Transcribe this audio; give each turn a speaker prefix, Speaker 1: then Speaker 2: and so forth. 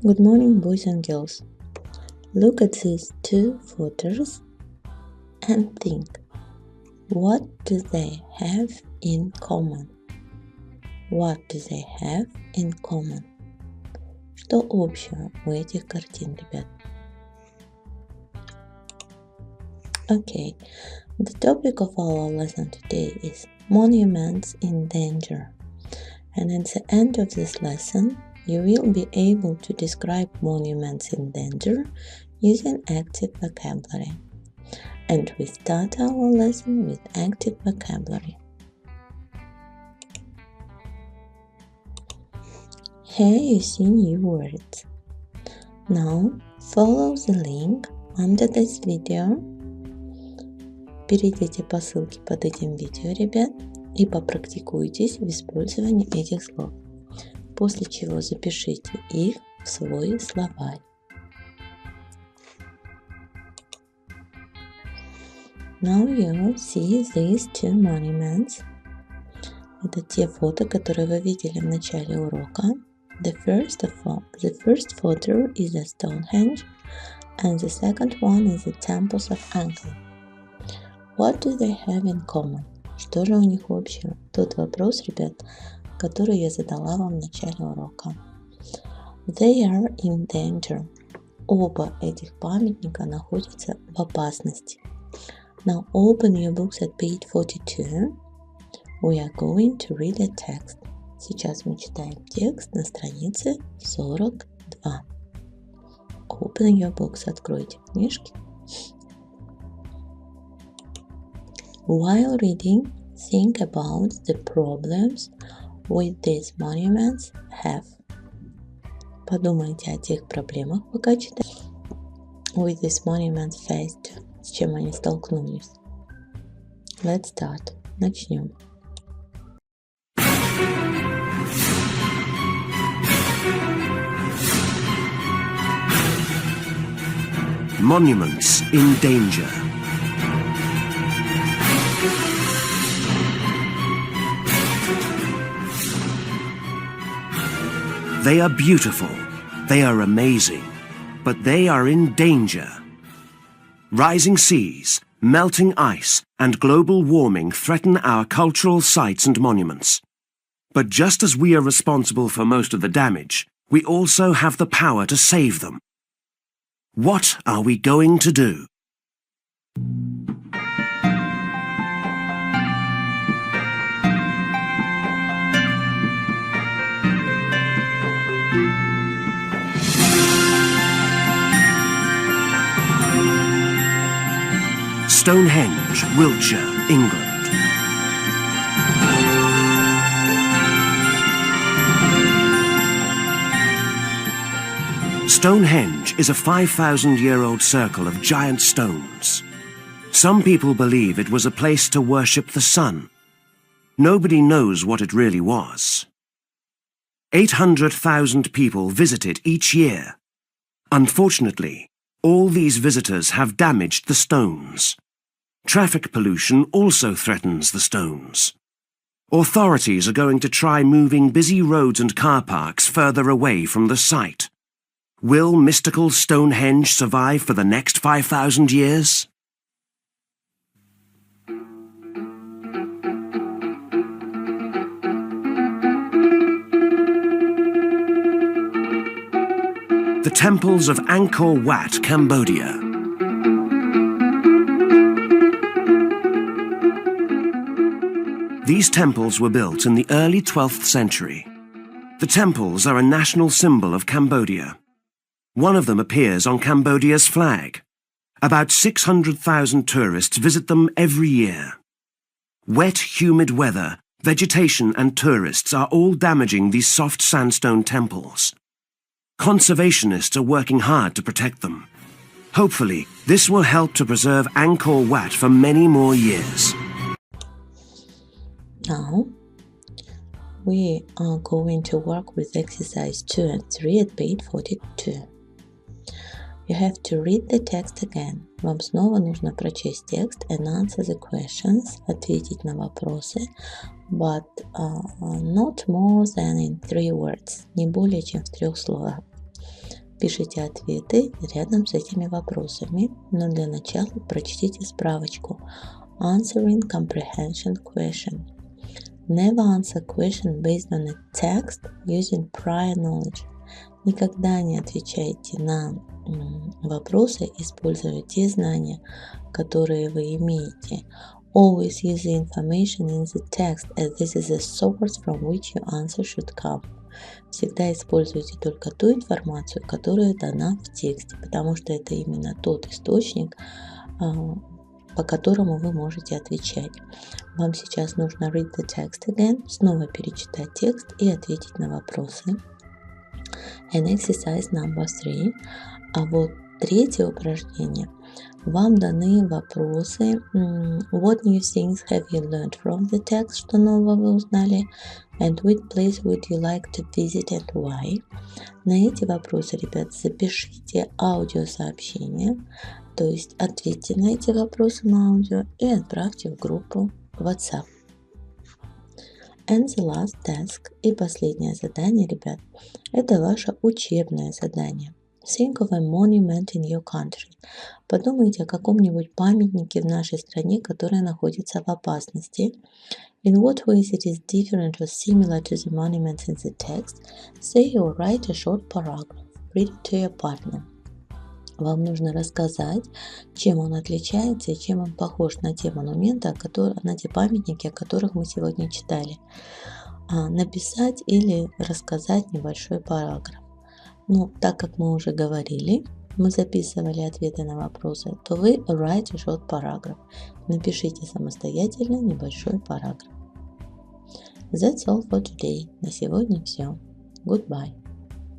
Speaker 1: Good morning, boys and girls. Look at these two photos and think, what do they have in common? What do they have in common? Что общего у этих картин, ребят? Okay, the topic of our lesson today is monuments in danger. And at the end of this lesson, you will be able to describe monuments in danger using active vocabulary. And we start our lesson with active vocabulary. Here you see new words. Now follow the link under this video. Перейдите по ссылке под этим видео, ребят, и попрактикуйтесь в использовании этих слов. После чего запишите их в свой словарь. Now you see these two monuments. Это те фото, которые вы видели в начале урока. The first photo is a Stonehenge, and the second one is the temples of Angkor. What do they have in common? Что же у них общего? Тот вопрос, ребят, который я задала вам в начале урока. They are in danger. Оба этих памятника находятся в опасности. Now open your books at page 42. We are going to read the text. Сейчас мы читаем текст на странице 42. Open your books. Откройте книжки. While reading, think about the problems with these monuments have. Подумайте о тех проблемах, пока читаете. With these monuments faced. С чем они столкнулись. Let's start. Начнем.
Speaker 2: Monuments in danger. They are beautiful, they are amazing, but they are in danger. Rising seas, melting ice, and global warming threaten our cultural sites and monuments. But just as we are responsible for most of the damage, we also have the power to save them. What are we going to do? Stonehenge, Wiltshire, England. Stonehenge is a 5,000-year-old circle of giant stones. Some people believe it was a place to worship the sun. Nobody knows what it really was. 800,000 people visit it each year. Unfortunately, all these visitors have damaged the stones. Traffic pollution also threatens the stones. Authorities are going to try moving busy roads and car parks further away from the site. Will mystical Stonehenge survive for the next 5,000 years? The temples of Angkor Wat, Cambodia. These temples were built in the early 12th century. The temples are a national symbol of Cambodia. One of them appears on Cambodia's flag. About 600,000 tourists visit them every year. Wet, humid weather, vegetation and tourists are all damaging these soft sandstone temples. Conservationists are working hard to protect them. Hopefully, this will help to preserve Angkor Wat for many more years.
Speaker 1: Now, we are going to work with exercise 2 and 3 at page 42. You have to read the text again. Вам снова нужно прочесть текст and answer the questions, ответить на вопросы, but not more than in 3 words, не более чем в 3 словах. Пишите ответы рядом с этими вопросами, но для начала прочтите справочку. Answering comprehension question. Never answer question based on a text using prior knowledge. Никогда не отвечайте на вопросы, используя те знания, которые вы имеете. Always use the information in the text, as this is the source from which your answer should come. Всегда используйте только ту информацию, которая дана в тексте, потому что это именно тот источник, по которому вы можете отвечать. Вам сейчас нужно read the text again, снова перечитать текст и ответить на вопросы. And exercise number 3. А вот третье упражнение. Вам даны вопросы. What new things have you learned from the text? Что нового вы узнали? And which place would you like to visit and why? На эти вопросы, ребят, запишите аудиосообщение. То есть ответьте на эти вопросы на аудио и отправьте в группу WhatsApp. And the last task, и последнее задание, ребят, это ваше учебное задание. Think of a monument in your country. Подумайте о каком-нибудь памятнике в нашей стране, который находится в опасности. In what ways it is different or similar to the monuments in the text? Say or write a short paragraph. Read it to your partner. Вам нужно рассказать, чем он отличается и чем он похож на те монументы, на те памятники, о которых мы сегодня читали. Написать или рассказать небольшой параграф. Ну, так как мы уже говорили, мы записывали ответы на вопросы, то вы write a short paragraph. Напишите самостоятельно небольшой параграф. That's all for today. На сегодня все. Goodbye.